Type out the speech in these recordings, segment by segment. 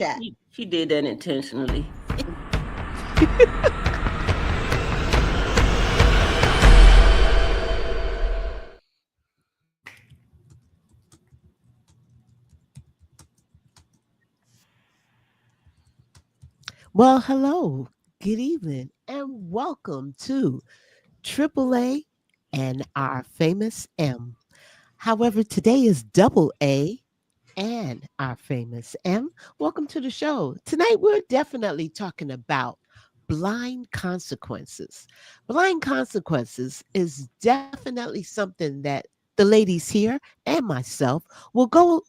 chat. She did that intentionally. Well, hello, good evening, and welcome to AAA and our famous M. However, today is double A and our famous M. Welcome to the show. Tonight, we're definitely talking about blind consequences. Blind consequences is definitely something that the ladies here and myself will go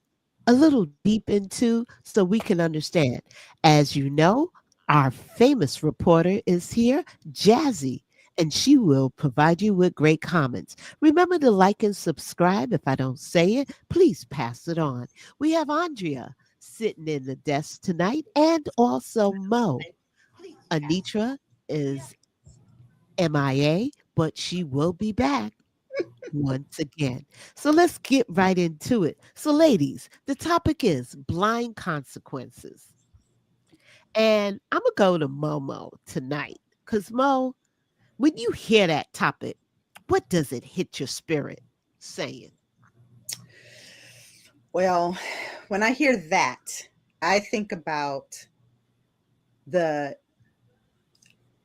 a little deep into so we can understand. As you know, our famous reporter is here, Jazzy, and she will provide you with great comments. Remember to like and subscribe. If I don't say it, please pass it on. We have Andrea sitting in the desk tonight and also Mo. Anitra is MIA, but she will be back once again. So let's get right into it. So, ladies, the topic is blind consequences. And I'm going to go to Momo tonight because, Mo, when you hear that topic, what does it hit your spirit saying? Well, when I hear that, I think about the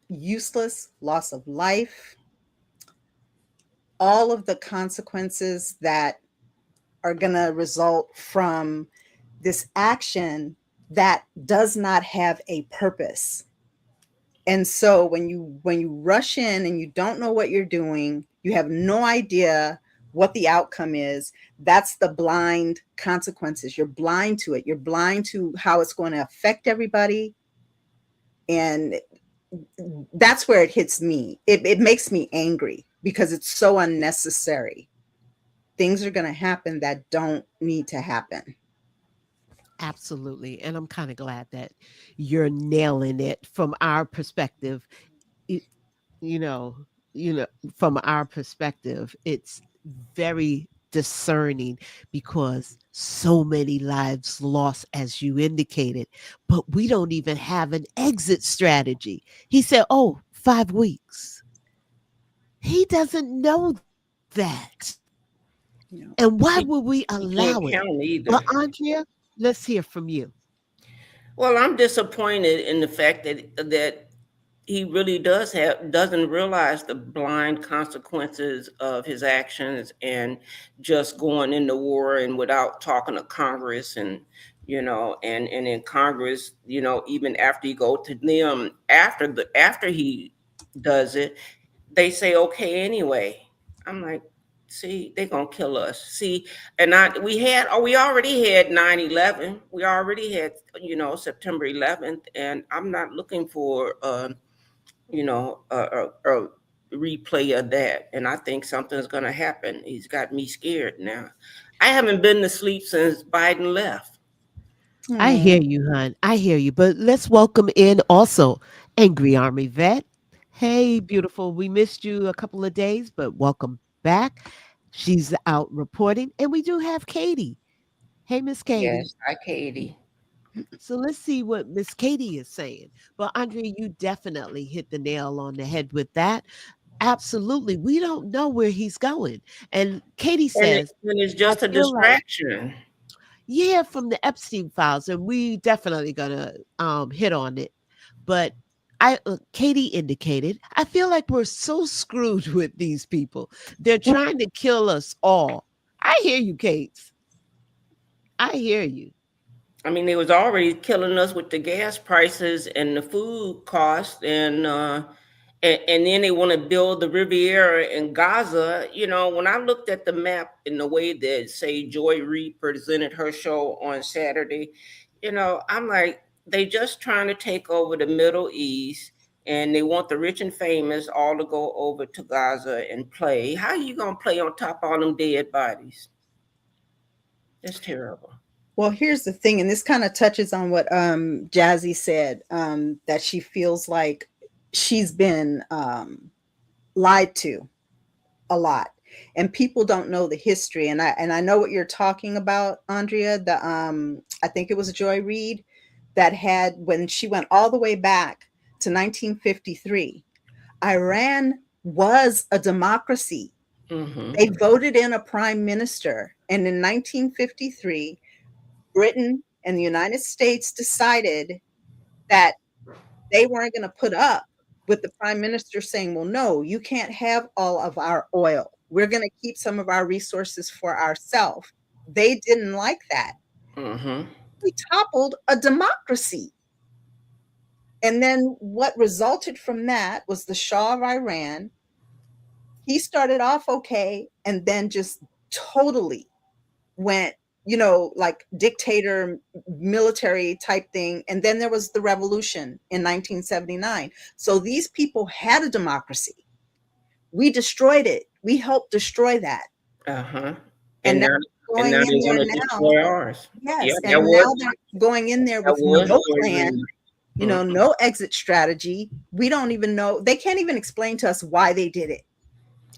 useless loss of life, all of the consequences that are going to result from this action that does not have a purpose. And so when you rush in and you don't know what you're doing, you have no idea what the outcome is. That's the blind consequences. You're blind to it. You're blind to how it's going to affect everybody. And that's where it hits me. It makes me angry because it's so unnecessary. Things are going to happen that don't need to happen. Absolutely. And I'm kind of glad that you're nailing it from our perspective. y- You know, you know, from our perspective, it's very discerning because so many lives lost, as you indicated, but we don't even have an exit strategy. He said, "Oh, 5 weeks." He doesn't know that. You know, And why He, would we he allow can't it? count Well, either. Andrea, let's hear from you. Well, I'm disappointed in the fact that he really doesn't realize the blind consequences of his actions and just going into war and without talking to Congress and in Congress, even after you go to them after he does it, they say okay anyway. I'm like, see, they're gonna kill us. See, and we already had 9/11. We already had September 11th, and I'm not looking for a replay of that. And I think something's gonna happen. He's got me scared now. I haven't been to sleep since Biden left. I hmm, hear you, hon. I hear you. But let's welcome in also Angry Army Vet. Hey, beautiful. We missed you a couple of days, but welcome back. She's out reporting. And we do have Katie. Hey, Miss Katie. Yes, hi, Katie. So let's see what Miss Katie is saying. But Andrea, you definitely hit the nail on the head with that. Absolutely. We don't know where he's going. And Katie says, And it's I just a feel like, distraction. yeah, from the Epstein files, and we definitely gonna hit on it. But Katie indicated, I feel like we're so screwed with these people. They're trying to kill us all. I hear you, Kate. I hear you. I mean, they was already killing us with the gas prices and the food costs, and then they want to build the Riviera in Gaza. When I looked at the map in the way that, say, Joy Reid presented her show on Saturday, I'm like, they just trying to take over the Middle East, and they want the rich and famous all to go over to Gaza and play. How you gonna play on top of all them dead bodies? That's terrible. Well, here's the thing, and this kind of touches on what Jazzy said, that she feels like she's been lied to a lot, and people don't know the history. And I know what you're talking about, Andrea. The I think it was Joy Reid that had, when she went all the way back to 1953, Iran was a democracy. Mm-hmm. They voted in a prime minister. And in 1953, Britain and the United States decided that they weren't going to put up with the prime minister saying, well, no, you can't have all of our oil. We're going to keep some of our resources for ourselves. They didn't like that. Mm-hmm. We toppled a democracy. And then what resulted from that was the Shah of Iran. He started off okay and then just totally went, like dictator military type thing. And then there was the revolution in 1979. So these people had a democracy. We destroyed it. We helped destroy that. Uh-huh. And And now now, and going now in they there want to now, destroy ours. Yeah, yes, and now they're going in there that with was no your plan, agreement. no exit strategy. We don't even know. They can't even explain to us why they did it.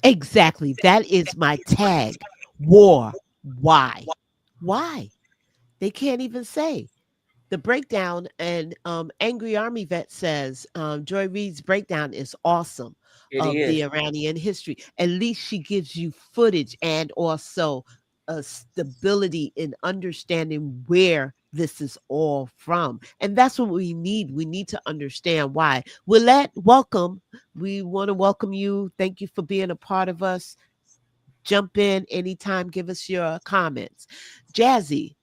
Exactly. That is my tag. War. Why? Why? They can't even say. The breakdown, and Angry Army Vet says Joy Reid's breakdown is awesome It of the is. Iranian history. At least she gives you footage and also a stability in understanding where this is all from. And that's what we need. We need to understand why. Willette, welcome. We want to welcome you. Thank you for being a part of us. Jump in anytime. Give us your comments. Jazzy,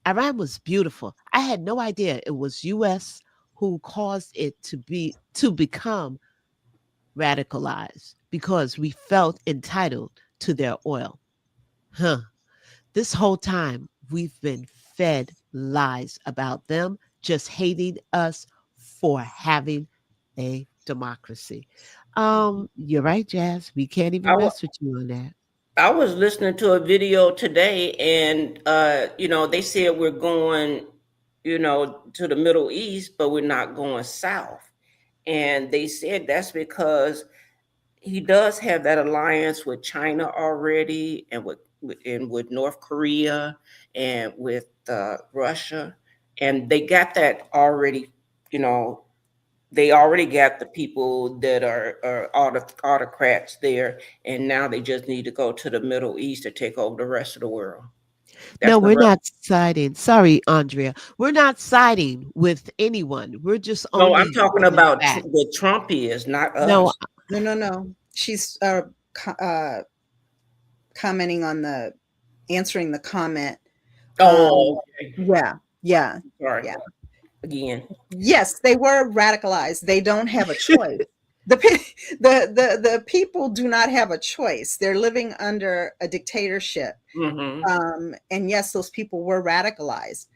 Iran was beautiful. I had no idea it was US who caused it to become radicalized because we felt entitled to their oil. Huh. This whole time we've been fed lies about them just hating us for having a democracy. You're right, Jazz. We can't I, even wa- mess with you on that. I was listening to a video today, and they said we're going, to the Middle East, but we're not going south. And they said that's because he does have that alliance with China already, and with North Korea, and with Russia, and they got that already. You know, they already got the people that are autocrats there, and now they just need to go to the Middle East to take over the rest of the world. No, That's what. we're not siding. Sorry, Andrea. We're not siding with anyone. We're just No, I'm only talking giving about facts. what Trump is, not No, us. No. She's commenting on the answering the comment. Oh, okay. Yeah, yeah, Sorry yeah. again. Yes, they were radicalized. They don't have a choice. The people do not have a choice. They're living under a dictatorship. Hmm. And yes, those people were radicalized.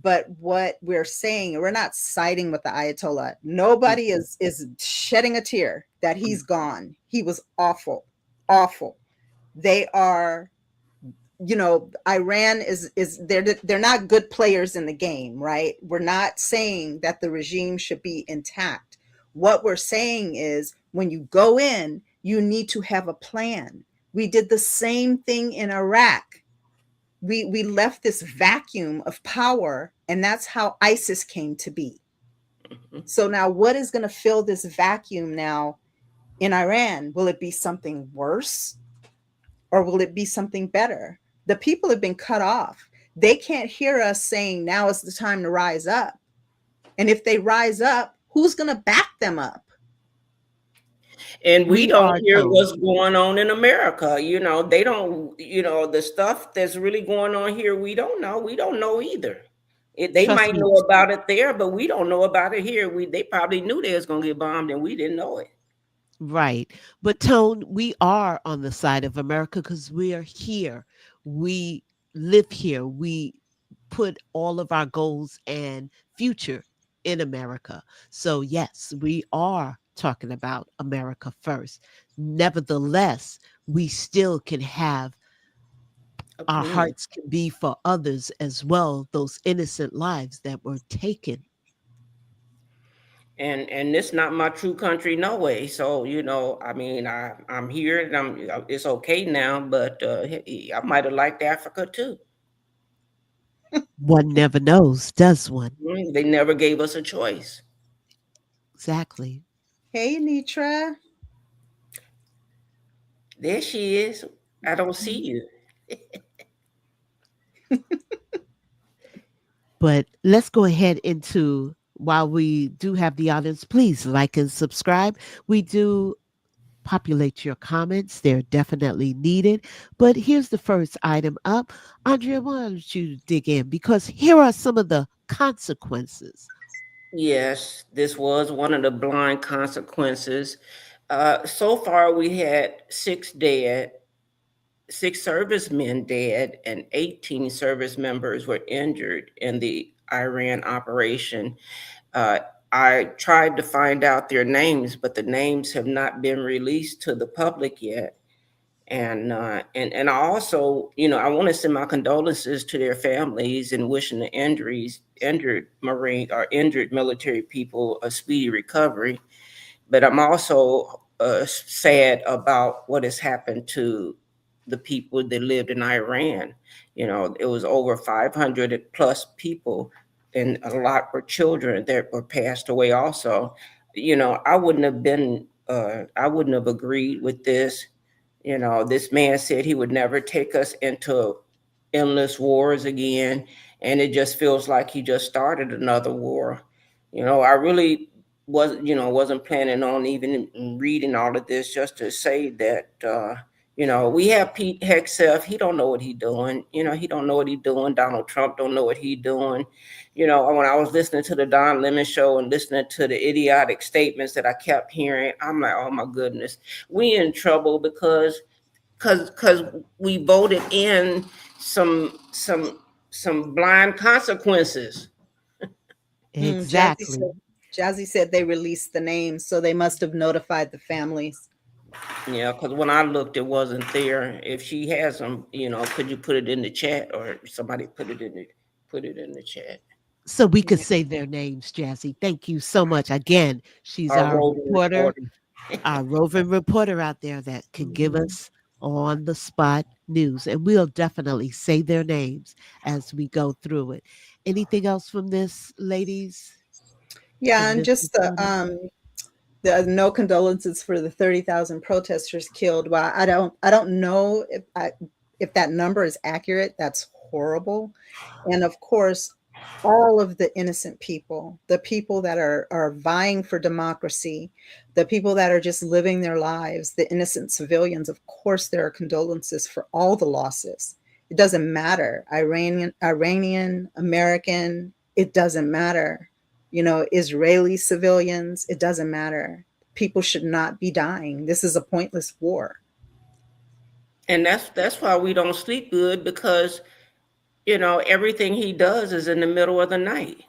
But what we're saying, we're not siding with the Ayatollah. Nobody is shedding a tear that he's gone. He was awful, awful. They are, Iran is they're not good players in the game, right? We're not saying that the regime should be intact. What we're saying is when you go in, you need to have a plan. We did the same thing in Iraq. We left this vacuum of power, and that's how ISIS came to be. So now what is going to fill this vacuum now in Iran? Will it be something worse, or will it be something better? The people have been cut off. They can't hear us saying now is the time to rise up. And if they rise up, who's going to back them up? And we we don't are hear tone. what's going on in America. They don't, the stuff that's really going on here, we don't know. We don't know either. They Trust might me. know about it there, but we don't know about it here. They probably knew they was going to get bombed and we didn't know it. Right. But Tone, we are on the side of America because we are here. We live here. We put all of our goals and future in America. So, yes, we are talking about America first. Nevertheless, we still can have our Opinion. hearts can be for others as well, those innocent lives that were taken. And it's not my true country, no way. So I mean, I'm here and it's okay now, but hey, I might have liked Africa too. One never knows, does one? They never gave us a choice. Exactly. Hey, Nitra. There she is. I don't see you. But let's go ahead into, while we do have the audience, please like and subscribe. We do populate your comments. They're definitely needed. But here's the first item up. Andrea, why don't you dig in? Because here are some of the consequences. Yes, this was one of the blind consequences. So far, we had six dead, six servicemen dead, and 18 service members were injured in the Iran operation. Uh, I tried to find out their names, but the names have not been released to the public yet. And I also, I want to send my condolences to their families and wishing the injured Marine or injured military people a speedy recovery. But I'm also sad about what has happened to the people that lived in Iran. It was over 500 plus people, and a lot were children that were passed away also. I wouldn't have agreed with this. This man said he would never take us into endless wars again, and it just feels like he just started another war. I really wasn't planning on even reading all of this, just to say that we have Pete Hegseth. He don't know what he doing. He don't know what he doing. Donald Trump don't know what he doing. When I was listening to the Don Lemon show and listening to the idiotic statements that I kept hearing, I'm like, oh my goodness, we in trouble because we voted in some blind consequences. Exactly. Jazzy said they released the names, so they must have notified the families. Yeah, because when I looked, it wasn't there. If she has them, could you put it in the chat, or somebody put it in the chat? So we could say their names, Jazzy. Thank you so much. Again, she's Our our roving reporter, reporter. our roving reporter out there that can give Mhm. us on the spot news. And we'll definitely say their names as we go through it. Anything else from this, ladies? Yeah, From and this just reporting? the no condolences for the 30,000 protesters killed. Well, I don't know if that number is accurate. That's horrible. And of course, all of the innocent people, the people that are vying for democracy, the people that are just living their lives, the innocent civilians, of course there are condolences for all the losses. It doesn't matter. Iranian, American, it doesn't matter. Israeli civilians, it doesn't matter. People should not be dying. This is a pointless war. And that's why we don't sleep good, because everything he does is in the middle of the night.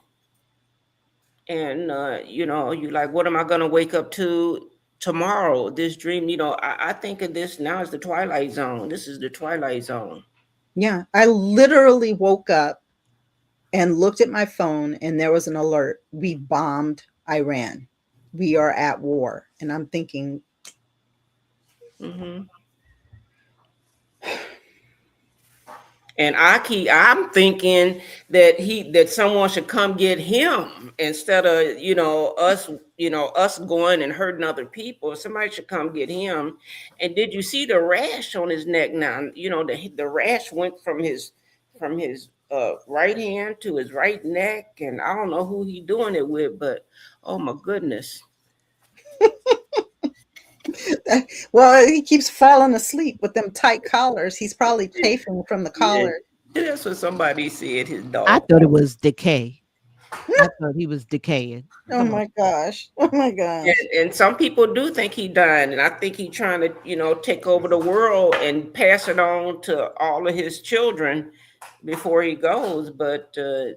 And you like, what am I gonna wake up to tomorrow? This dream, I think of this now as the Twilight Zone. This is the Twilight Zone. Yeah, I literally woke up and looked at my phone and there was an alert. We bombed Iran. We are at war. And I'm thinking, Hmm. And I'm thinking that someone should come get him, instead of us going and hurting other people. Somebody should come get him. And did you see the rash on his neck now? The rash went from his right hand to his right neck, and I don't know who he doing it with, but oh my goodness. well, he keeps falling asleep with them tight collars. He's probably chafing from the Yeah, collar. that's what somebody said. His I dog. thought it was decay. I thought he was decaying. Oh Come on. my gosh. Oh my gosh. And some people do think he dying, and I think he trying to, take over the world and pass it on to all of his children before he goes. But I'm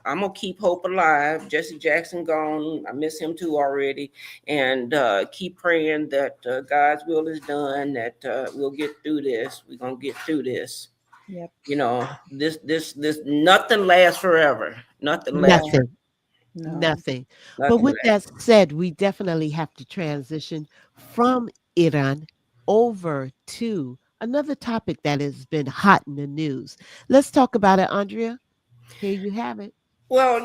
gonna keep hope alive. Jesse Jackson gone. I miss him too already, and keep praying that God's will is done. That we'll get through this. We're gonna get through this. Yep. This nothing lasts forever. Nothing lasts. No, Nothing. no. Nothing. But Nothing with lasts. that said, we definitely have to transition from Iran over to another topic that has been hot in the news. Let's talk about it, Andrea. Here you have it. Well,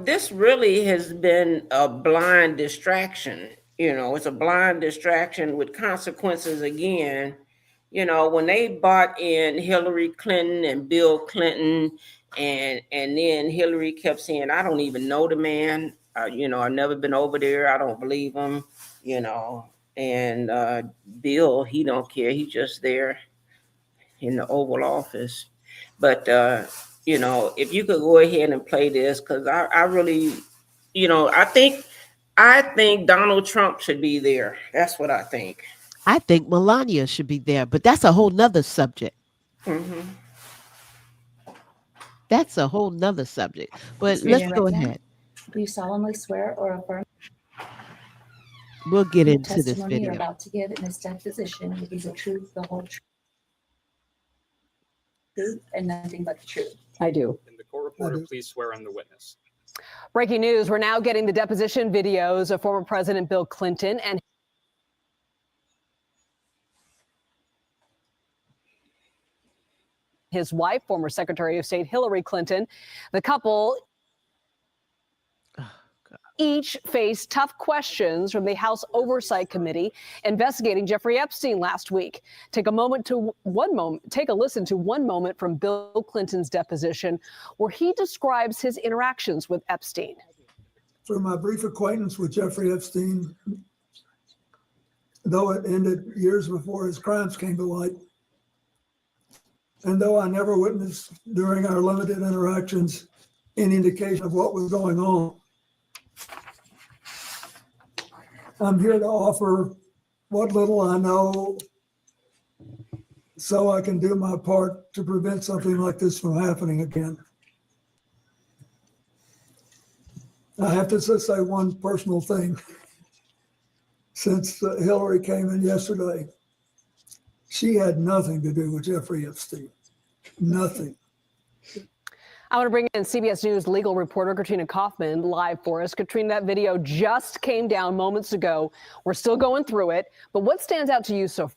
this really has been a blind distraction. It's a blind distraction with consequences again. When they bought in Hillary Clinton and Bill Clinton, and then Hillary kept saying, "I don't even know the man. I've never been over there. I don't believe him." And Bill, he don't care. He's just there in the Oval Office. But if you could go ahead and play this, because I really, I think Donald Trump should be there. That's what I think. I think Melania should be there, but that's a whole nother subject. Hmm. That's a whole nother subject. But Raise let's your go right hand. ahead. Do you solemnly swear or affirm We'll get the into this testimony you're video. about to give in this deposition will be the truth, the whole truth, and nothing but the truth? I do. And the court reporter, please swear on the witness. Breaking news, we're now getting the deposition videos of former President Bill Clinton and his wife, former Secretary of State Hillary Clinton. The couple each face tough questions from the House Oversight Committee investigating Jeffrey Epstein last week. Take a listen to one moment from Bill Clinton's deposition where he describes his interactions with Epstein. From my brief acquaintance with Jeffrey Epstein, though it ended years before his crimes came to light, and though I never witnessed during our limited interactions any indication of what was going on, I'm here to offer what little I know so I can do my part to prevent something like this from happening again. I have to just say one personal thing. Since Hillary came in yesterday, she had nothing to do with Jeffrey Epstein. Nothing. I want to bring in CBS News legal reporter Katrina Kaufman live for us. Katrina, that video just came down moments ago. We're still going through it, but what stands out to you so far?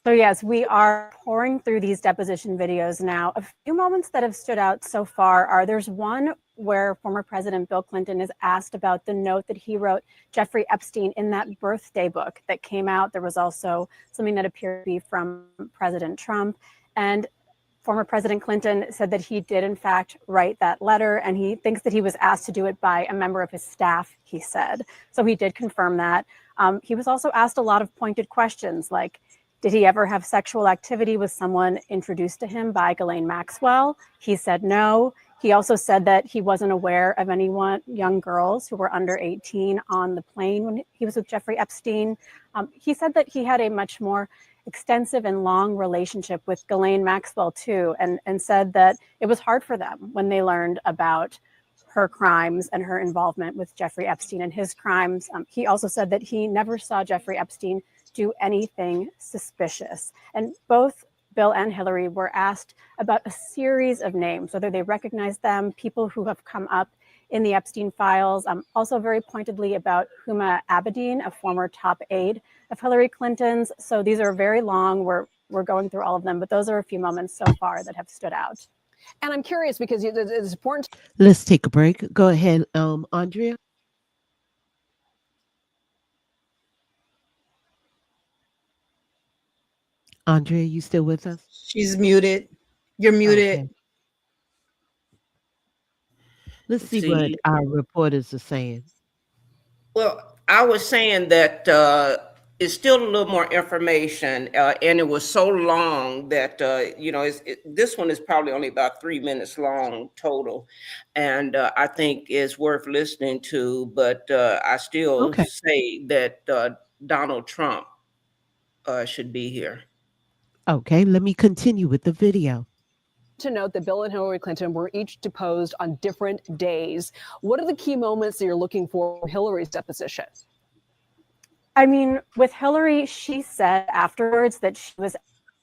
So yes, we are pouring through these deposition videos now. A few moments that have stood out so far are there's one where former President Bill Clinton is asked about the note that he wrote Jeffrey Epstein in that birthday book that came out. There was also something that appeared to be from President Trump. And former President Clinton said that he did, in fact, write that letter, and he thinks that he was asked to do it by a member of his staff, he said. So he did confirm that. He was also asked a lot of pointed questions, like, did he ever have sexual activity with someone introduced to him by Ghislaine Maxwell? He said no. He also said that he wasn't aware of any young girls who were under 18 on the plane when he was with Jeffrey Epstein. He said that he had a much more extensive and long relationship with Ghislaine Maxwell too, and said that it was hard for them when they learned about her crimes and her involvement with Jeffrey Epstein and his crimes. He also said that he never saw Jeffrey Epstein do anything suspicious. And both Bill and Hillary were asked about a series of names, whether they recognized them, people who have come up in the Epstein files, also very pointedly about Huma Abedin, a former top aide of Hillary Clinton's. So these are very long. We're going through all of them, but those are a few moments so far that have stood out. And I'm curious because it's important. Let's take a break. Go ahead, Andrea. Andrea, you still with us? She's muted. You're muted. Okay. Let's see what our reporters are saying. Well, I was saying that it's still a little more information, and it was so long that this one is probably only about 3 minutes long total, and I think it's worth listening to. But I still say that Donald Trump should be here. Okay, let me continue with the video. To note that Bill and Hillary Clinton were each deposed on different days. What are the key moments that you're looking for in Hillary's deposition? I mean, with Hillary, she said afterwards that she was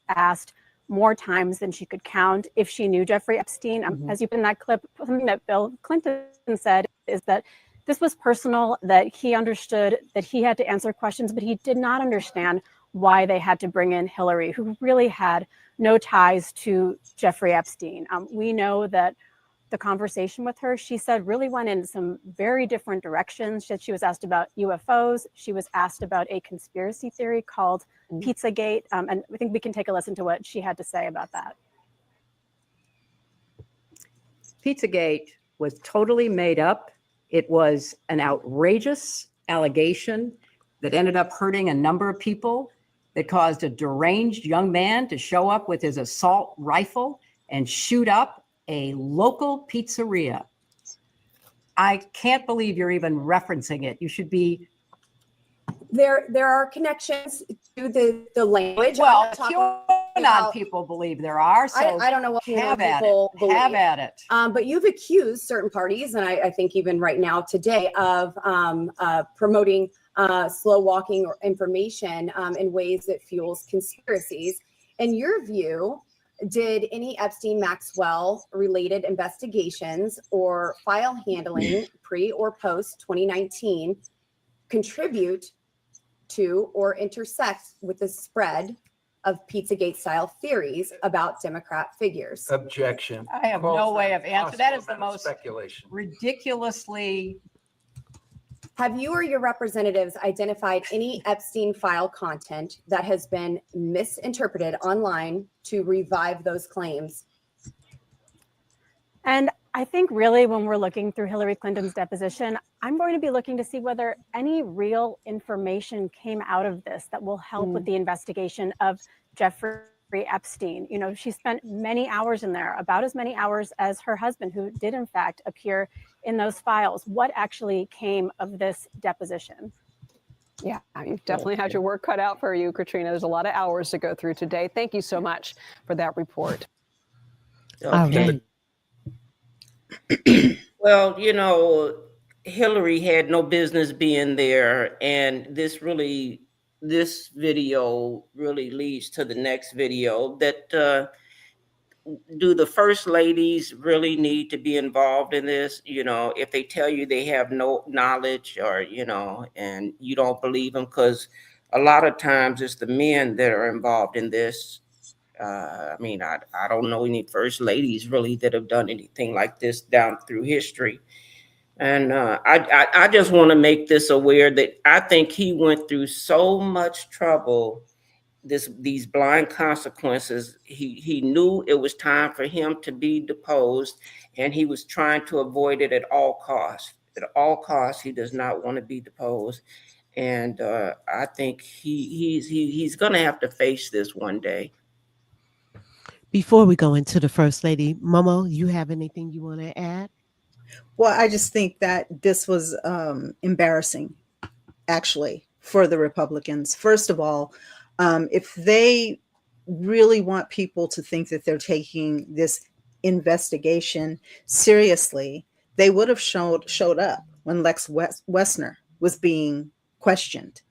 asked more times than she could count if she knew Jeffrey Epstein. As you put in that clip, something that Bill Clinton said is that this was personal, that he understood that he had to answer questions, but he did not understand why they had to bring in Hillary, who really had no ties to Jeffrey Epstein. We know that the conversation with her, she said, really went in some very different directions. She was asked about UFOs. She was asked about a conspiracy theory called Pizzagate. And I think we can take a listen to what she had to say about that. Pizzagate was totally made up. It was an outrageous allegation that ended up hurting a number of people, that caused a deranged young man to show up with his assault rifle and shoot up a local pizzeria. I can't believe you're even referencing it. You should be. There are connections to the language. Well, QAnon people believe there are. So I don't know what have QAnon at people it. believe. Have at it. But you've accused certain parties, and I think even right now today, of promoting slow walking or information in ways that fuels conspiracies. In your view, did any Epstein-Maxwell related investigations or file handling pre or post 2019 contribute to or intersect with the spread of Pizzagate style theories about Democrat figures? Objection. I have no way of answering. That is the most speculation. ridiculously. Have you or your representatives identified any Epstein file content that has been misinterpreted online to revive those claims? And I think really when we're looking through Hillary Clinton's deposition, I'm going to be looking to see whether any real information came out of this that will help with the investigation of Jeffrey Epstein. You know, she spent many hours in there, about as many hours as her husband, who did in fact appear in those files. What actually came of this deposition? Yeah, you've definitely had your work cut out for you, Katrina. There's a lot of hours to go through today. Thank you so much for that report. Okay. Well, you know, Hillary had no business being there, and this video really leads to the next video that do the first ladies really need to be involved in this? You know, if they tell you they have no knowledge, or, you know, and you don't believe them, because a lot of times it's the men that are involved in this. I mean, I don't know any first ladies really that have done anything like this down through history. And I just want to make this aware that I think he went through so much trouble, these blind consequences. He knew it was time for him to be deposed, and he was trying to avoid it at all costs. At all costs, he does not want to be deposed. And I think he's going to have to face this one day. Before we go into the First Lady, Momo, you have anything you want to add? Well, I just think that this was embarrassing, actually, for the Republicans. First of all, if they really want people to think that they're taking this investigation seriously, they would have showed up when Lex Wessner was being questioned.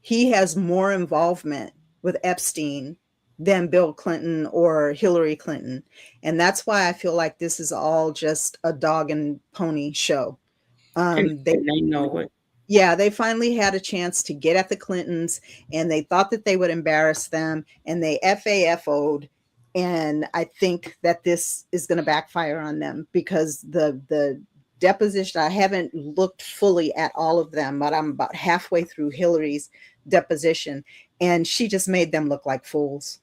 He has more involvement with Epstein than Bill Clinton or Hillary Clinton. And that's why I feel like this is all just a dog and pony show. They know it. Yeah, they finally had a chance to get at the Clintons, and they thought that they would embarrass them, and they FAFO'd. And I think that this is going to backfire on them, because the deposition, I haven't looked fully at all of them, but I'm about halfway through Hillary's deposition, and she just made them look like fools.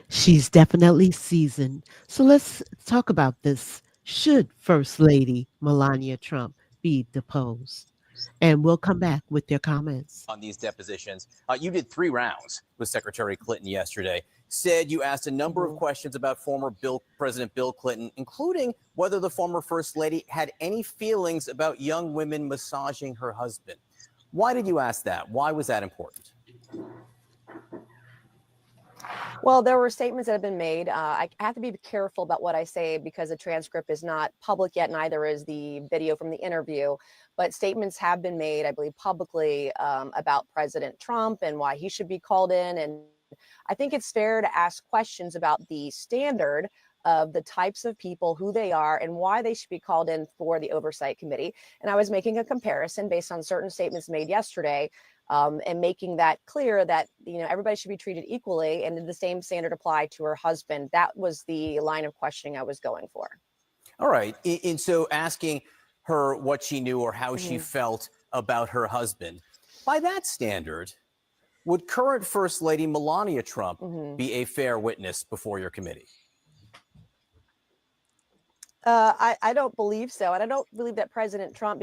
She's definitely seasoned. So let's talk about this. Should First Lady Melania Trump be deposed? And we'll come back with their comments. On these depositions, you did 3 rounds with Secretary Clinton yesterday. Said you asked a number of questions about former President Bill Clinton, including whether the former First Lady had any feelings about young women massaging her husband. Why did you ask that? Why was that important? Well, there were statements that have been made. I have to be careful about what I say because the transcript is not public yet, neither is the video from the interview. But statements have been made, I believe, publicly about President Trump and why he should be called in. And I think it's fair to ask questions about the standard of the types of people, who they are, and why they should be called in for the oversight committee. And I was making a comparison based on certain statements made yesterday, and making that clear that, you know, everybody should be treated equally, and did the same standard apply to her husband? That was the line of questioning I was going for. All right. And so asking her what she knew or how she felt about her husband, by that standard, would current First Lady Melania Trump be a fair witness before your committee? I don't believe so. And I don't believe that President Trump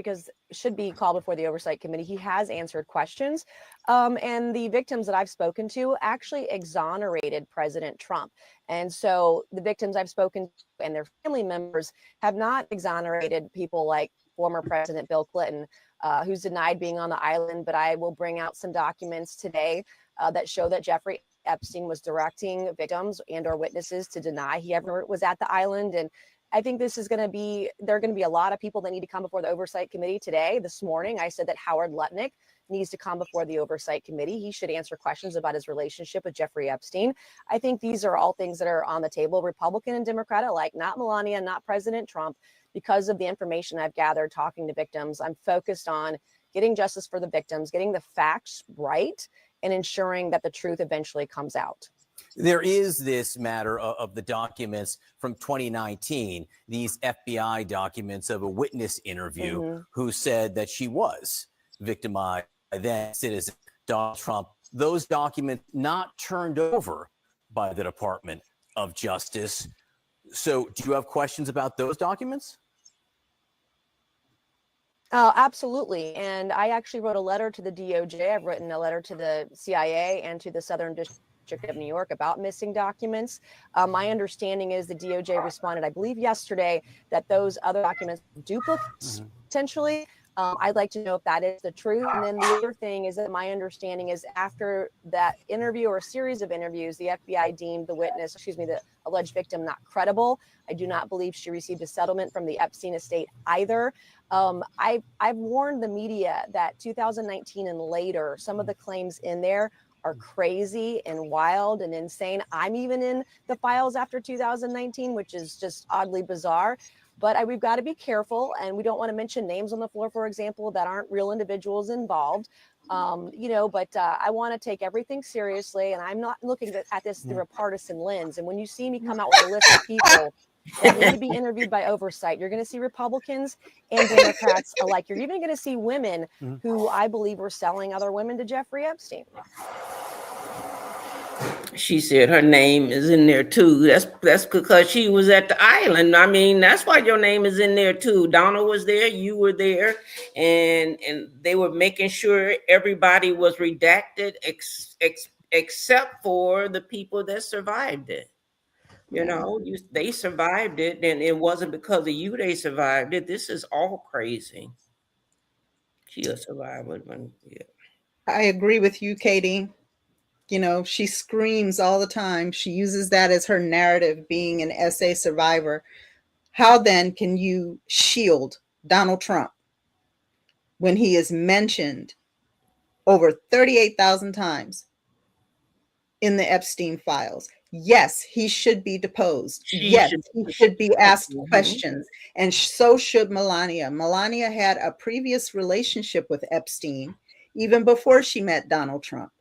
should be called before the Oversight Committee. He has answered questions. And the victims that I've spoken to actually exonerated President Trump. And so the victims I've spoken to and their family members have not exonerated people like former President Bill Clinton, who's denied being on the island. But I will bring out some documents today that show that Jeffrey Epstein was directing victims and or witnesses to deny he ever was at the island. And I think this is going to be, there are going to be a lot of people that need to come before the Oversight Committee today. This morning, I said that Howard Lutnick needs to come before the Oversight Committee. He should answer questions about his relationship with Jeffrey Epstein. I think these are all things that are on the table, Republican and Democrat alike, not Melania, not President Trump. Because of the information I've gathered talking to victims, I'm focused on getting justice for the victims, getting the facts right, and ensuring that the truth eventually comes out. There is this matter of the documents from 2019, these FBI documents of a witness interview who said that she was victimized by then citizen Donald Trump. Those documents not turned over by the Department of Justice. So do you have questions about those documents? Absolutely. And I actually wrote a letter to the DOJ. I've written a letter to the CIA and to the Southern District of New York about missing documents. My understanding is the DOJ responded, I believe yesterday, that those other documents are duplicates potentially. I'd like to know if that is the truth. And then the other thing is that my understanding is after that interview or a series of interviews, the FBI deemed the alleged victim not credible. I do not believe she received a settlement from the Epstein estate either. I've warned the media that 2019 and later, some of the claims in there are crazy and wild and insane. I'm even in the files after 2019, which is just oddly bizarre. But we've got to be careful, and we don't want to mention names on the floor, for example, that aren't real individuals involved. But I want to take everything seriously, and I'm not looking at this through a partisan lens. And when you see me come out with a list of people that need to be interviewed by oversight, you're going to see Republicans and Democrats alike. You're even going to see women who I believe were selling other women to Jeffrey Epstein. She said her name is in there too. That's because she was at the island. I mean, that's why your name is in there too. Donna was there, you were there, and they were making sure everybody was redacted except for the people that survived it. You know, they survived it, and it wasn't because of you they survived it. This is all crazy. She a survivor. Yeah. I agree with you, Katie. You know, she screams all the time. She uses that as her narrative, being an SA survivor. How then can you shield Donald Trump when he is mentioned over 38,000 times in the Epstein files? Yes, he should be deposed. He should be asked questions. And so should Melania. Melania had a previous relationship with Epstein even before she met Donald Trump.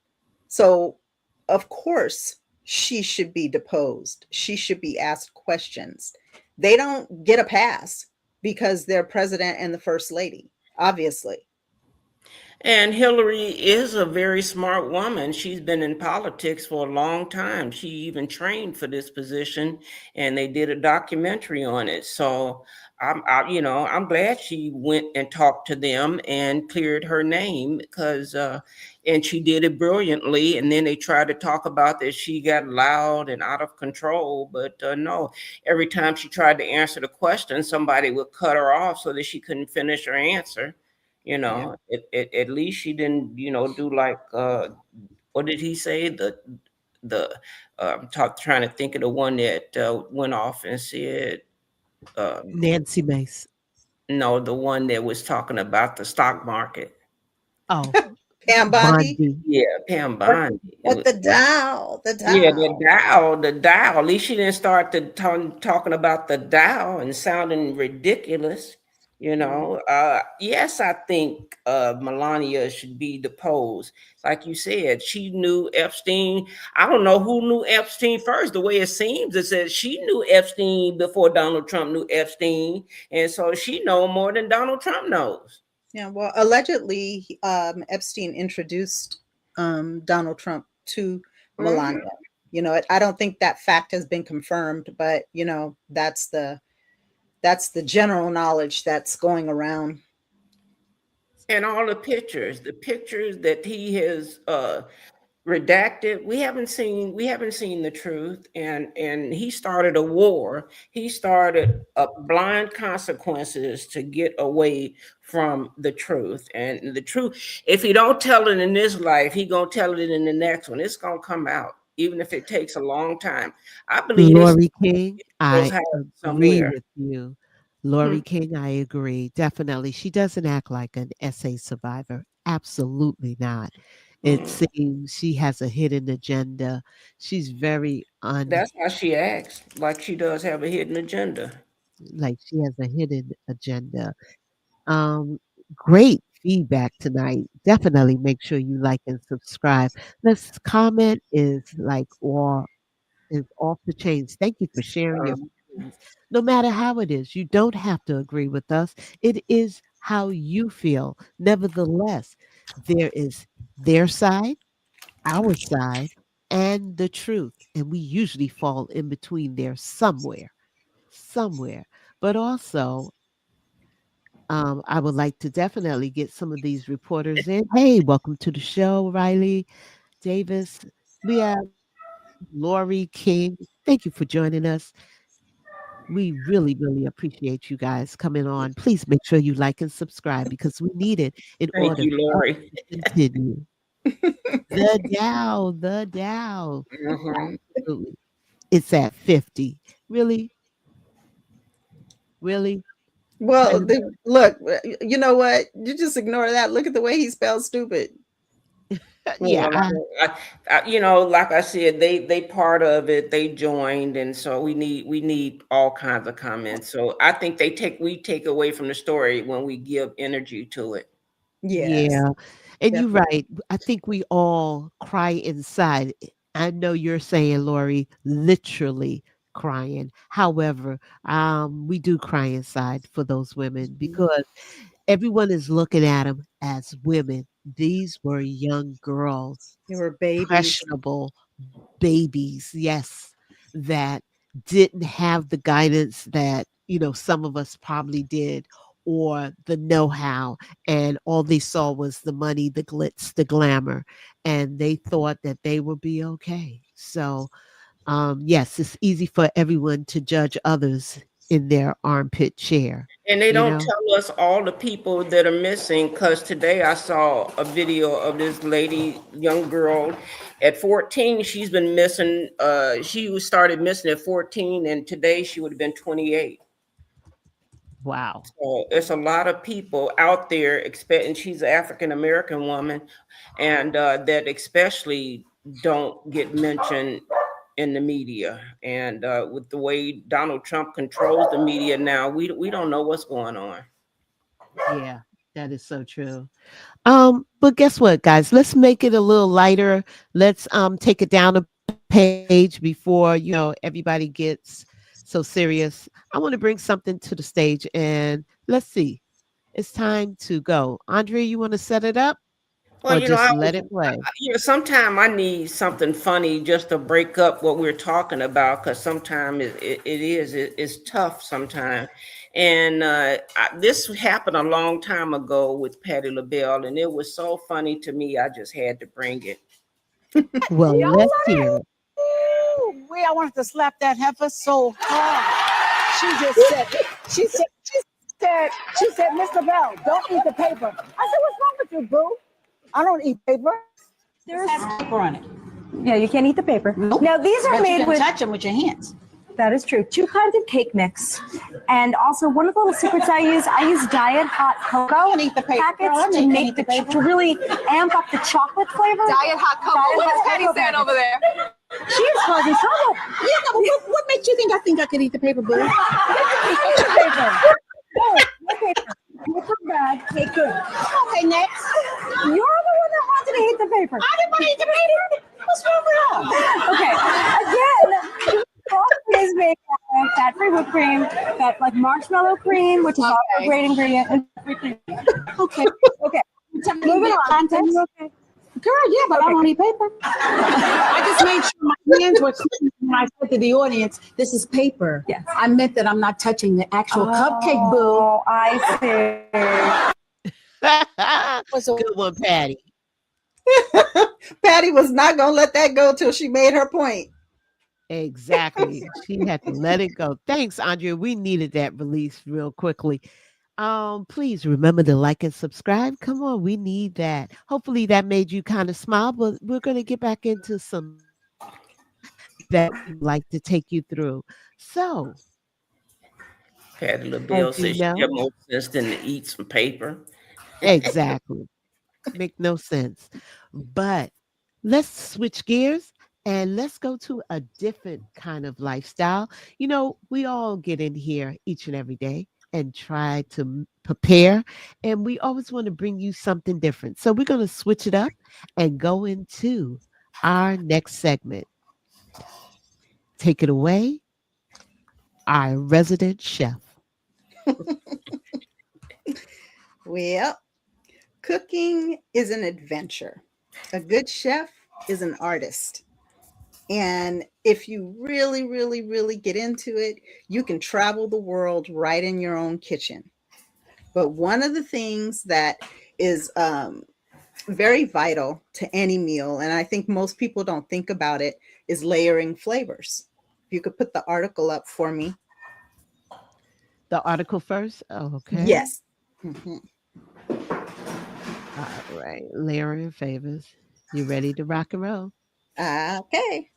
So, of course, she should be deposed. She should be asked questions. They don't get a pass because they're president and the first lady, obviously. And Hillary is a very smart woman. She's been in politics for a long time. She even trained for this position, and they did a documentary on it. So I'm glad she went and talked to them and cleared her name because, and she did it brilliantly. And then they tried to talk about that she got loud and out of control, but no. Every time she tried to answer the question, somebody would cut her off so that she couldn't finish her answer. You know, at least she didn't, do like, what did he say? I'm trying to think of the one that went off and said. Nancy Mace. No, the one that was talking about the stock market. Oh. Pam Bondi. Bondi. Yeah, Pam Bondi. But the Dow, Yeah, the Dow. At least she didn't start talking about the Dow and sounding ridiculous. Yes, I think Melania should be deposed. Like you said, she knew Epstein. I don't know who knew Epstein first. The way it seems is that she knew Epstein before Donald Trump knew Epstein, and so she knows more than Donald Trump knows. Yeah, well, allegedly, Epstein introduced Donald Trump to Melania. I don't think that fact has been confirmed, but that's the general knowledge that's going around. And all the pictures that he has redacted, we haven't seen the truth, and he started a war. He started blind consequences to get away from the truth. And the truth, if he don't tell it in this life, he gonna tell it in the next one. It's gonna come out, even if it takes a long time. I believe Lori King, I agree somewhere. with you. Lori King, I agree. Definitely. She doesn't act like an SA survivor. Absolutely not. It seems she has a hidden agenda. She's very That's how she acts, like she does have a hidden agenda. like she has a hidden agenda. Great feedback tonight. Definitely make sure you like and subscribe. This comment is off the chains. Thank you for sharing your feelings. No matter how it is, you don't have to agree with us. It is how you feel. Nevertheless, there is their side, our side, and the truth. And we usually fall in between there somewhere. But also, I would like to definitely get some of these reporters in. Hey, welcome to the show, Riley Davis. We have Lori King. Thank you for joining us. We really, really appreciate you guys coming on. Please make sure you like and subscribe because we need it in Thank order you, for us Lori. to continue. The Dow. Absolutely. It's at 50. Really? Well, look, you know what? You just ignore that. Look at the way he spelled stupid. Yeah. Like I said, they part of it. They joined, and so we need all kinds of comments. So I think we take away from the story when we give energy to it. Yes. Yeah. And you're right. I think we all cry inside. I know you're saying, Lori, literally crying. However, we do cry inside for those women because everyone is looking at them as women. These were young girls. They were babies. Impressionable babies, yes, that didn't have the guidance that, some of us probably did or the know-how, and all they saw was the money, the glitz, the glamour, and they thought that they would be okay. So, yes, it's easy for everyone to judge others in their armpit chair. And they don't tell us all the people that are missing, because today I saw a video of this lady, young girl at 14. She's been missing. She started missing at 14, and today she would have been 28. Wow. So it's a lot of people out there expecting. She's an African-American woman, and that especially don't get mentioned in the media. And with the way Donald Trump controls the media now, we don't know what's going on. Yeah, that is so true. But guess what, guys? Let's make it a little lighter. Let's take it down a page before everybody gets so serious. I want to bring something to the stage, and let's see. It's time to go. Andre, you want to set it up? Well, or just let it play? Sometimes I need something funny just to break up what we're talking about, because sometimes it's tough sometimes. And this happened a long time ago with Patti LaBelle, and it was so funny to me, I just had to bring it. Well, let's hear it. I wanted to slap that heifer so hard. She said, Mr. Bell, don't eat the paper. I said, what's wrong with you, boo? I don't eat paper. There's paper on it. Yeah, you can't eat the paper. Nope. Now these are But you made can with touch them with your hands. That is true. 2 kinds of cake mix. And also one of the little secrets I use diet hot cocoa packets to make to really amp up the chocolate flavor. Diet hot cocoa. What is Patty saying over there? She is causing trouble. Yeah, no, but what makes you think I could eat the paper, boo? Eat the paper. No paper. Paper bad, cake good. Okay, next. You're the one that wanted to eat the paper. I didn't want to eat the paper. What's wrong with y'all? Okay, again, frosting is made out of fat-free whipped cream, that like marshmallow cream, which is also a great ingredient, and everything. Okay. Okay, Moving on. context. Okay. Girl, yeah, but I don't need paper. I just made sure my hands were clean when I said to the audience, this is paper. Yes. I meant that I'm not touching the actual cupcake, boo. Oh, I see. Good one, Patty. Patty was not going to let that go till she made her point. Exactly. She had to let it go. Thanks, Andrea. We needed that release real quickly. Please remember to like and subscribe. Come on, we need that. Hopefully that made you kind of smile, but we're going to get back into some that we'd like to take you through. So, Patty LaBelle as you says she know- got more sense than to eat some paper. exactly. Make no sense. But let's switch gears and let's go to a different kind of lifestyle. You know, we all get in here each and every day and try to prepare, and we always want to bring you something different. So we're going to switch it up and go into our next segment. Take it away, our resident chef. Well, cooking is an adventure. A good chef is an artist. And if you really, really, really get into it, you can travel the world right in your own kitchen. But one of the things that is very vital to any meal, and I think most people don't think about it, is layering flavors. If you could put the article up for me. The article first? Oh, okay. Yes. All right. Layering favors. You ready to rock and roll? Okay.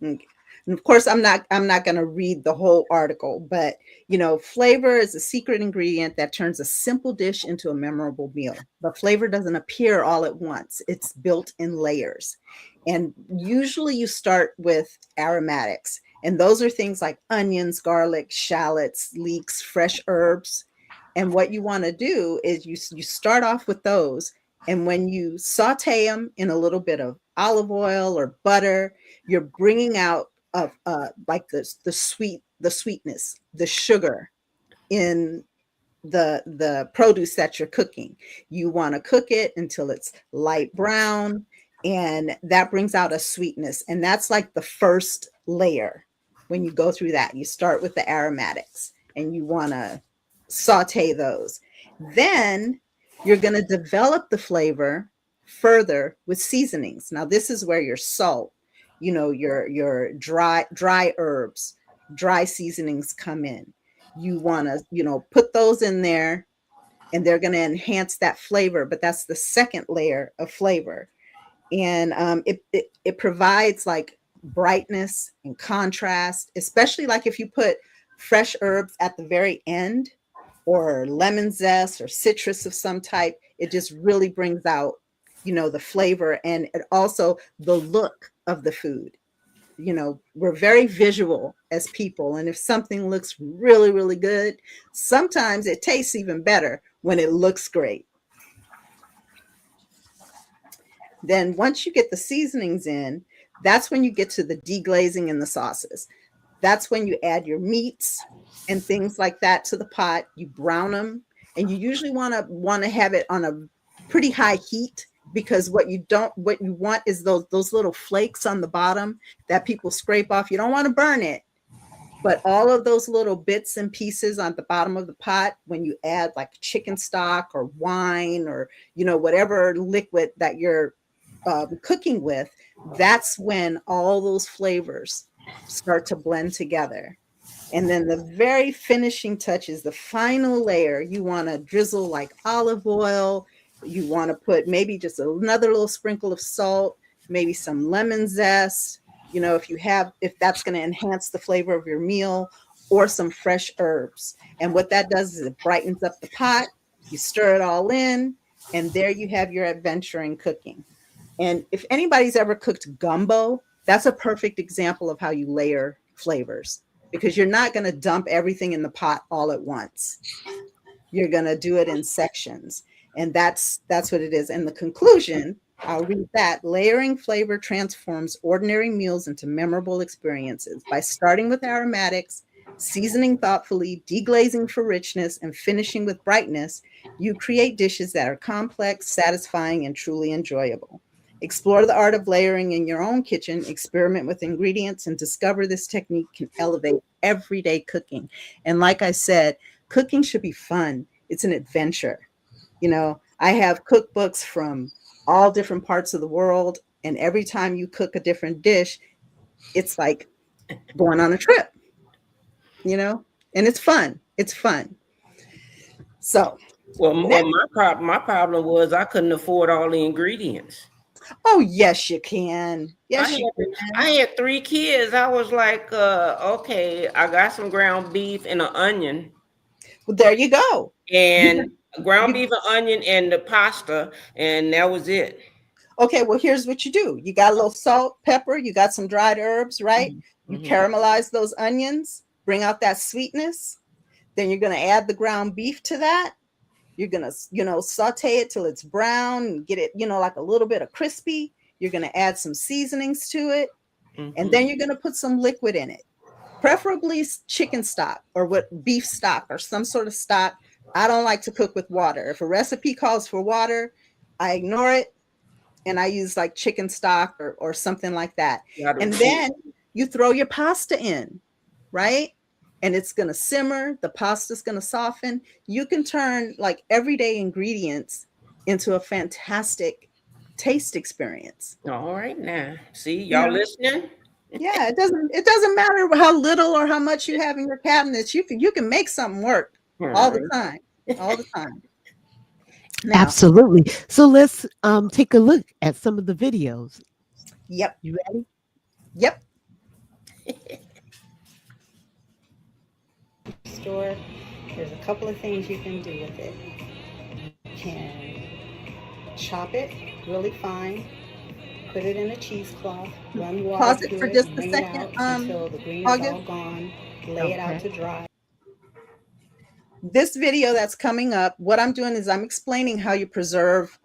Okay. And of course, I'm not going to read the whole article, but you know, flavor is a secret ingredient that turns a simple dish into a memorable meal. But flavor doesn't appear all at once. It's built in layers. And usually you start with aromatics. And those are things like onions, garlic, shallots, leeks, fresh herbs. And what you want to do is you start off with those. And when you saute them in a little bit of olive oil or butter, you're bringing out of like the sweetness, the sugar in the produce that you're cooking. You want to cook it until it's light brown, and that brings out a sweetness. And that's like the first layer. When you go through that, you start with the aromatics and you want to saute those. Then you're going to develop the flavor further with seasonings. Now, this is where your salt, you know, your dry herbs, dry seasonings come in. You want to, you know, put those in there, and they're going to enhance that flavor. But that's the second layer of flavor, and it provides like brightness and contrast, especially like if you put fresh herbs at the very end, or lemon zest or citrus of some type. It just really brings out, you know, the flavor and also the look of the food. You know, we're very visual as people. And if something looks really, really good, sometimes it tastes even better when it looks great. Then once you get the seasonings in, that's when you get to the deglazing and the sauces. That's when you add your meats and things like that to the pot. You brown them, and you usually want to have it on a pretty high heat, because what you want is those little flakes on the bottom that people scrape off. You don't want to burn it, but all of those little bits and pieces on the bottom of the pot, when you add like chicken stock or wine or, you know, whatever liquid that you're cooking with, that's when all those flavors start to blend together. And then the very finishing touch is the final layer. You want to drizzle like olive oil. You want to put maybe just another little sprinkle of salt, maybe some lemon zest, if that's going to enhance the flavor of your meal, or some fresh herbs. And what that does is it brightens up the pot. You stir it all in, and there you have your adventure in cooking. And if anybody's ever cooked gumbo, that's a perfect example of how you layer flavors, because you're not going to dump everything in the pot all at once. You're going to do it in sections. And that's what it is. And the conclusion, I'll read that. Layering flavor transforms ordinary meals into memorable experiences by starting with aromatics, seasoning thoughtfully, deglazing for richness, and finishing with brightness. You create dishes that are complex, satisfying, and truly enjoyable. Explore the art of layering in your own kitchen, experiment with ingredients, and discover this technique can elevate everyday cooking. And like I said, cooking should be fun. It's an adventure. I have cookbooks from all different parts of the world, and every time you cook a different dish, it's like going on a trip, and it's fun. It's fun. So, my problem was I couldn't afford all the ingredients. Oh, yes, you can. Yes, I had 3 kids. I was like, okay, I got some ground beef and an onion. Well, there you go. And ground beef, an onion, and the pasta, and that was it. Okay, well, here's what you do. You got a little salt, pepper, you got some dried herbs, right? Mm-hmm. You caramelize those onions, bring out that sweetness. Then you're going to add the ground beef to that. You're going to, saute it till it's brown and get it, like a little bit of crispy. You're going to add some seasonings to it. Mm-hmm. And then you're going to put some liquid in it, preferably chicken stock or beef stock or some sort of stock. I don't like to cook with water. If a recipe calls for water, I ignore it. And I use like chicken stock or something like that. And then you throw your pasta in, right? And it's going to simmer. The pasta's going to soften. You can turn like everyday ingredients into a fantastic taste experience. All right, now, see, y'all listening? Yeah, it doesn't matter how little or how much you have in your cabinets. You can make something work all the time. Now, absolutely. So let's take a look at some of the videos. Yep. You ready? Yep. Store, there's a couple of things you can do with it. You can chop it really fine, put it in a cheesecloth, run water Pause it through for it, just a bring it second, out until the green is August. all gone, lay it out to dry. This video that's coming up, what I'm doing is I'm explaining how you preserve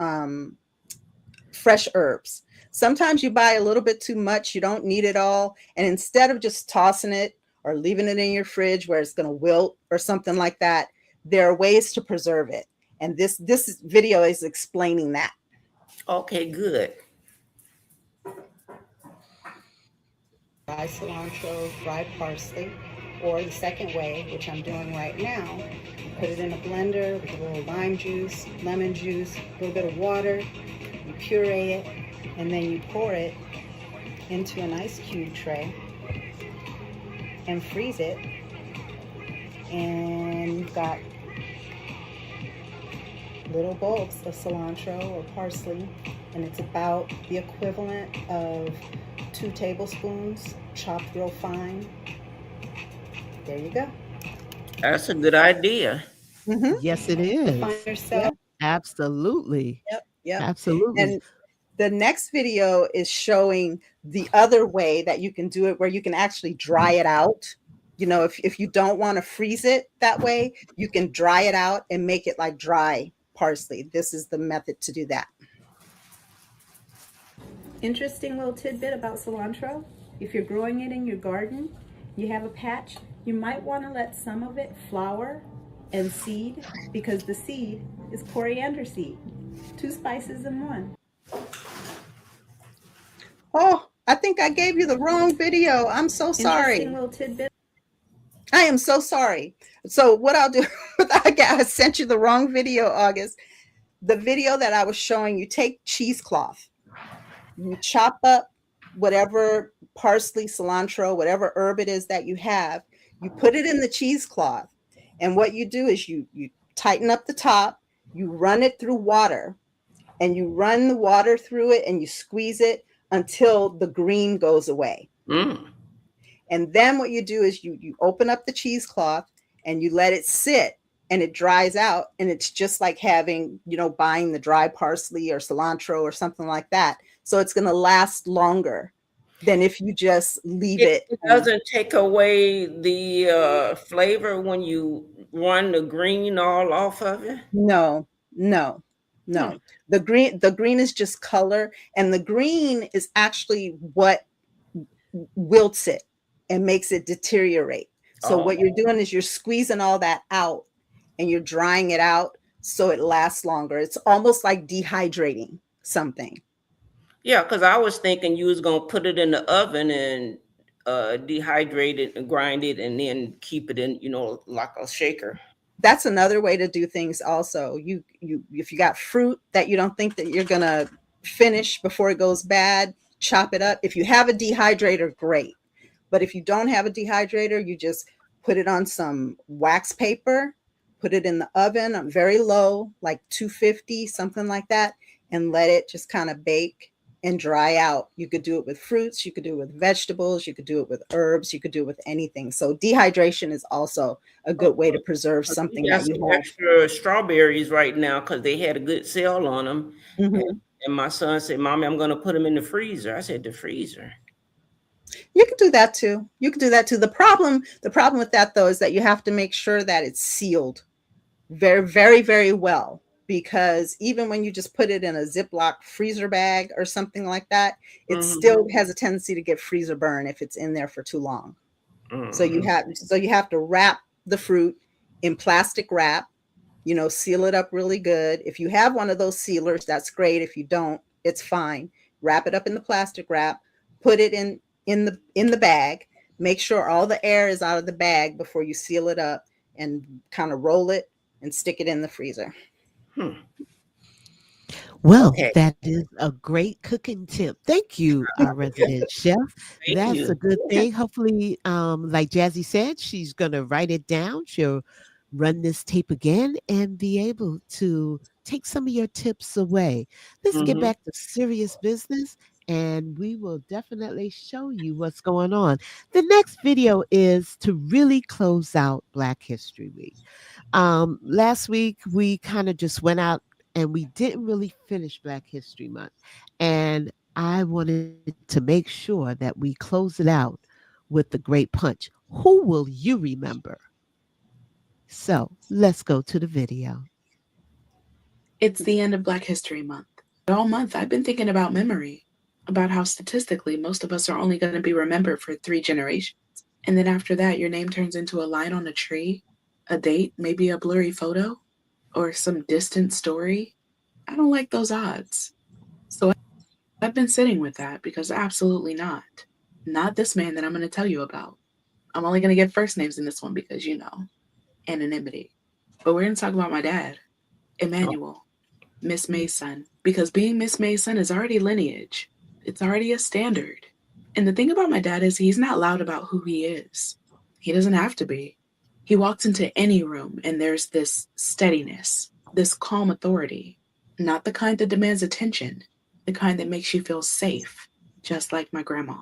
fresh herbs. Sometimes you buy a little bit too much, you don't need it all, and instead of just tossing it or leaving it in your fridge where it's going to wilt or something like that, there are ways to preserve it. And this video is explaining that. Okay, good. Dry cilantro, dry parsley, or the second way, which I'm doing right now, you put it in a blender with a little lime juice, lemon juice, a little bit of water, you puree it, and then you pour it into an ice cube tray and freeze it. And you've got little bulbs of cilantro or parsley, and it's about the equivalent of 2 tablespoons chopped real fine. There you go. That's a good idea. Mm-hmm. Yes, it is. Find yourself. Yep. Absolutely. Yep. Absolutely. And the next video is showing the other way that you can do it, where you can actually dry it out. If you don't want to freeze it that way, you can dry it out and make it like dry parsley. This is the method to do that. Interesting little tidbit about cilantro. If you're growing it in your garden, you have a patch, you might want to let some of it flower and seed, because the seed is coriander seed. 2 spices in one. Oh, I think I gave you the wrong video. I'm so sorry. Interesting little tidbit. I am so sorry. So what I'll do, I sent you the wrong video, August. The video that I was showing, you take cheesecloth, you chop up whatever parsley, cilantro, whatever herb it is that you have, you put it in the cheesecloth. And what you do is you tighten up the top, you run it through water, and you run the water through it and you squeeze it until the green goes away. Mm. And then what you do is you open up the cheesecloth and you let it sit and it dries out. And it's just like having, buying the dry parsley or cilantro or something like that. So it's going to last longer than if you just leave it. It doesn't take away the flavor when you run the green all off of it? No. The green is just color, and the green is actually what wilts it and makes it deteriorate. So what you're doing is you're squeezing all that out and you're drying it out so it lasts longer. It's almost like dehydrating something. Yeah, because I was thinking you was gonna put it in the oven and dehydrate it and grind it and then keep it in, like a shaker. That's another way to do things also. You if you got fruit that you don't think that you're gonna finish before it goes bad, chop it up. If you have a dehydrator, great. But if you don't have a dehydrator, you just put it on some wax paper, put it in the oven on very low, like 250, something like that, and let it just kind of bake and dry out. You could do it with fruits, you could do it with vegetables, you could do it with herbs, you could do it with anything. So dehydration is also a good way to preserve something We got that you some have. extra strawberries right now because they had a good sale on them. Mhm. And my son said, "Mommy, I'm going to put them in the freezer." I said, "The freezer?" You can do that too. The problem with that though is that you have to make sure that it's sealed very, very, very well, because even when you just put it in a Ziploc freezer bag or something like that, it still has a tendency to get freezer burn if it's in there for too long. So you have to wrap the fruit in plastic wrap, seal it up really good. If you have one of those sealers, that's great. If you don't, it's fine. Wrap it up in the plastic wrap, put it in the bag, make sure all the air is out of the bag before you seal it up, and kind of roll it and stick it in the freezer. Well, Okay. that is a great cooking tip. Thank you, our resident chef. That's you. a good thing. Hopefully, like Jazzy said, she's going to write it down. She'll run this tape again and be able to take some of your tips away. Let's get back to serious business, and we will definitely show you what's going on. The next video is to really close out Black History Week. Last week, we kind of just went out and we didn't really finish Black History Month. And I wanted to make sure that we close it out with the great punch. Who will you remember? So let's go to the video. It's the end of Black History Month. All month, I've been thinking about memory, about how statistically most of us are only going to be remembered for 3 generations. And then after that, your name turns into a line on a tree, a date, maybe a blurry photo, or some distant story. I don't like those odds. So I've been sitting with that because absolutely not. Not this man that I'm going to tell you about. I'm only going to get first names in this one because, anonymity. But we're going to talk about my dad, Emmanuel, Miss May's son, because being Miss May's son is already lineage. It's already a standard. And the thing about my dad is he's not loud about who he is. He doesn't have to be. He walks into any room and there's this steadiness, this calm authority, not the kind that demands attention, the kind that makes you feel safe, just like my grandma.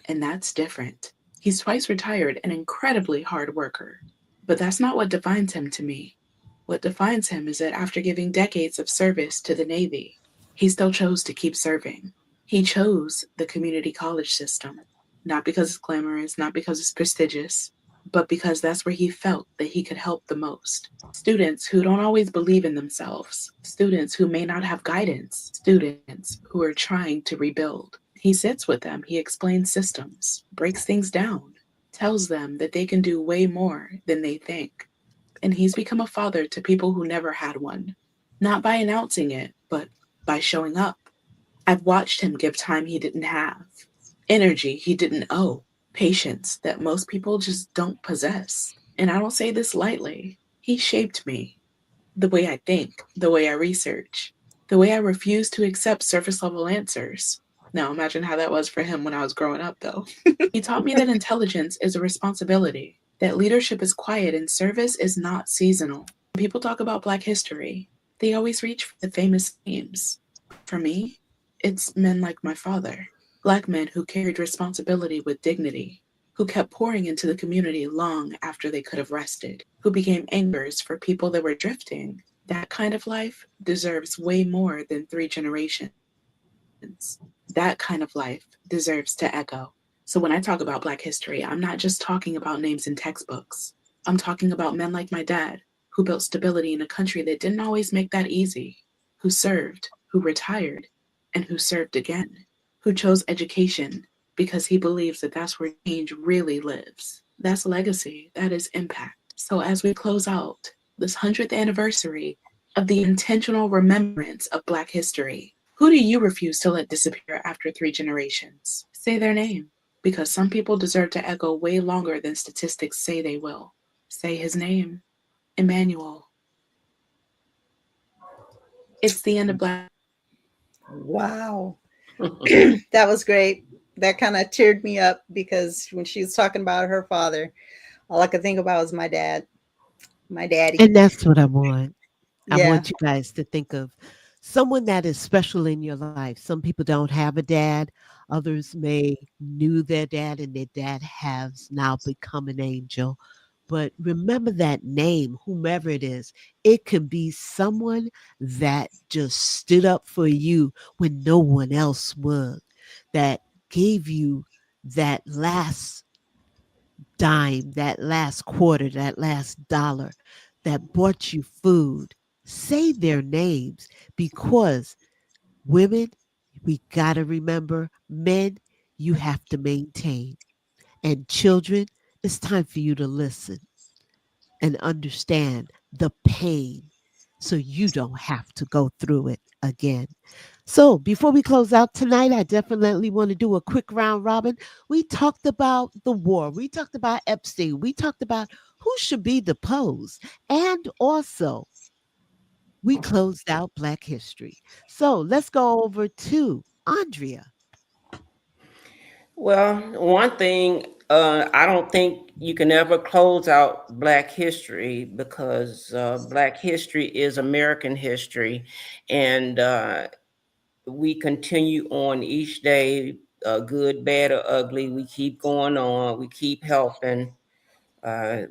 And that's different. He's twice retired, an incredibly hard worker. But that's not what defines him to me. What defines him is that after giving decades of service to the Navy, he still chose to keep serving. He chose the community college system, not because it's glamorous, not because it's prestigious, but because that's where he felt that he could help the most. Students who don't always believe in themselves, students who may not have guidance, students who are trying to rebuild. He sits with them, he explains systems, breaks things down, tells them that they can do way more than they think. And he's become a father to people who never had one, not by announcing it, but by showing up. I've watched him give time he didn't have, energy he didn't owe, patience that most people just don't possess. And I don't say this lightly. He shaped me. The way I think, the way I research, the way I refuse to accept surface level answers. Now imagine how that was for him when I was growing up, though. He taught me that intelligence is a responsibility, that leadership is quiet and service is not seasonal. When people talk about Black history, they always reach for the famous names. For me, it's men like my father. Black men who carried responsibility with dignity, who kept pouring into the community long after they could have rested, who became anchors for people that were drifting. That kind of life deserves way more than 3 generations. That kind of life deserves to echo. So when I talk about Black history, I'm not just talking about names in textbooks. I'm talking about men like my dad, who built stability in a country that didn't always make that easy, who served, who retired, and who served again, who chose education because he believes that that's where change really lives. That's legacy. That is impact. So as we close out this 100th anniversary of the intentional remembrance of Black history, who do you refuse to let disappear after 3 generations? Say their name, because some people deserve to echo way longer than statistics say they will. Say his name, Emmanuel. It's the end of Black. Wow. That was great. That kind of teared me up because when she was talking about her father, all I could think about was my dad, my daddy. And that's what I want. I Yeah. want you guys to think of someone that is special in your life. Some people don't have a dad. Others may knew their dad and their dad has now become an angel. But remember that name, whomever it is. It can be someone that just stood up for you when no one else would, that gave you that last dime, that last quarter, that last dollar, that bought you food. Say their names because women, we got to remember, men, you have to maintain. And children, it's time for you to listen and understand the pain so you don't have to go through it again. So, before we close out tonight, I definitely want to do a quick round robin. We talked about the war, we talked about Epstein, we talked about who should be deposed, and also we closed out Black history. So, let's go over to Andrea. Well, one thing, I don't think you can ever close out Black history because Black history is American history. And we continue on each day, good, bad, or ugly. We keep going on, we keep helping.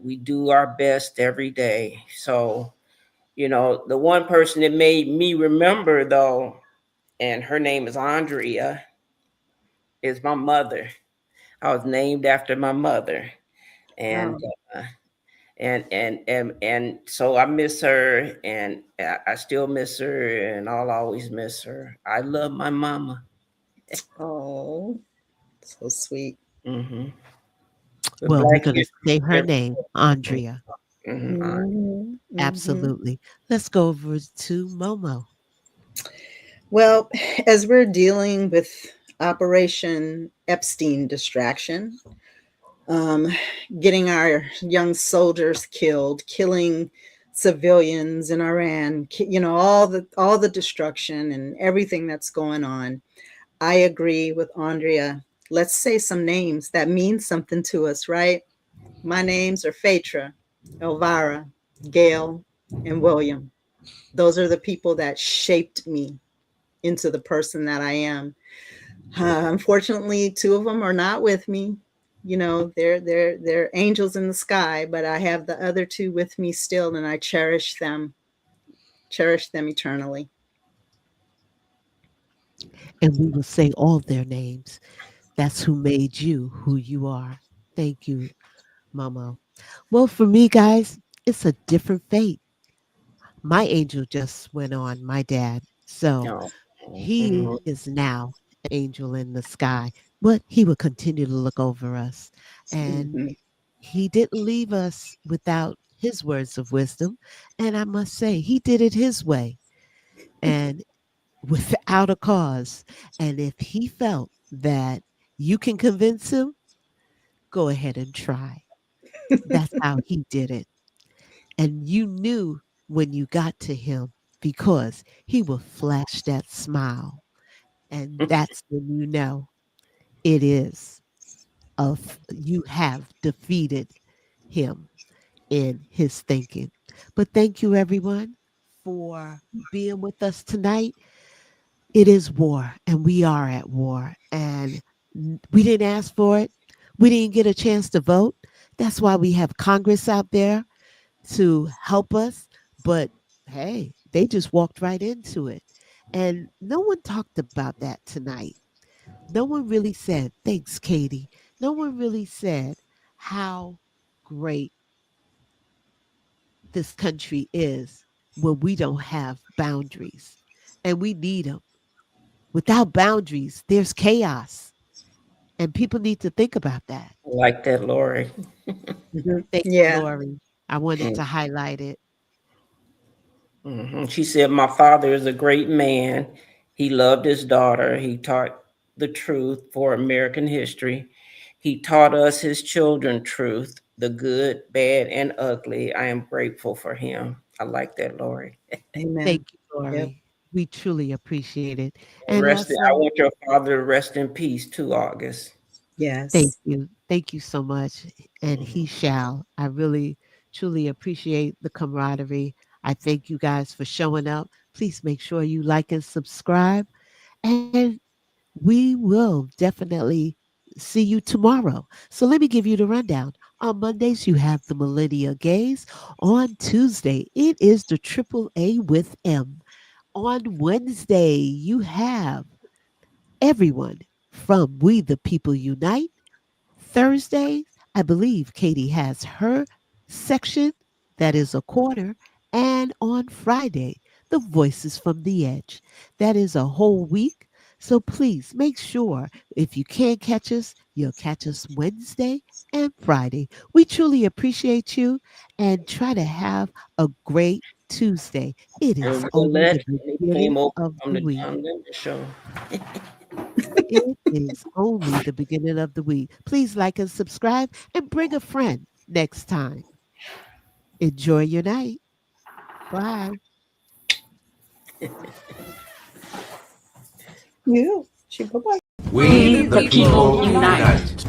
We do our best every day. So, the one person that made me remember, though, and her name is Andrea, is my mother. I was named after my mother, and Oh. and so I miss her, and I still miss her, and I'll always miss her. I love my mama. Oh, so sweet. Mm-hmm. Well, we're going to say her name, Andrea. Mm-hmm. Absolutely. Let's go over to Momo. Well, as we're dealing with Operation Epstein distraction, um, getting our young soldiers killed, killing civilians in Iran, all the destruction and everything that's going on. I agree with Andrea. Let's say some names that mean something to us, right? My names are Phaedra, Elvira, Gail, and William. Those are the people that shaped me into the person that I am. Unfortunately, 2 of them are not with me. They're angels in the sky, but I have the other 2 with me still, and I cherish them eternally. And we will say all their names. That's who made you who you are. Thank you, Momo. Well, for me, guys, it's a different fate. My angel just went on, my dad. So No. he is now an angel in the sky, but he will continue to look over us. And he didn't leave us without his words of wisdom. And I must say, he did it his way and without a cause. And if he felt that you can convince him, go ahead and try. That's how he did it. And you knew when you got to him because he will flash that smile. And that's when you know it is of you have defeated him in his thinking. But thank you everyone for being with us tonight. it is war, and we are at war, and we didn't ask for it. We didn't get a chance to vote. That's why we have Congress out there to help us. But hey, they just walked right into it. And no one talked about that tonight. No one really said, thanks, Katie. No one really said how great this country is when we don't have boundaries, and we need them. Without boundaries, there's chaos, and people need to think about that. I like that, Lori. Thank you, Yeah. Lori. I wanted to highlight it. She said, my father is a great man. He loved his daughter. He taught the truth for American history. He taught us, his children, truth, the good, bad, and ugly. I am grateful for him. I like that, Lori. Amen. Thank you, Lori. Yep. We truly appreciate it. And And I also, want your father to rest in peace too, August. Yes. thank you. Thank you so much. And he shall. I really, truly appreciate the camaraderie. I thank you guys for showing up. Please make sure you like and subscribe. And we will definitely see you tomorrow. So let me give you the rundown. On Mondays, you have the Millennia Gaze. On Tuesday, it is the Triple A with M. On Wednesday, you have everyone from We the People Unite. Thursday, I believe Katie has her section that is a corner. And on Friday, the Voices from the Edge. That is a whole week. So please make sure if you can't catch us, you'll catch us Wednesday and Friday. We truly appreciate you and try to have a great Tuesday. It is And only Willette, the he beginning came over of from the the week. John Linda show. It is only the beginning of the week. Please like and subscribe and bring a friend next time. Enjoy your night. Bye. You. Bye-bye. We the people unite.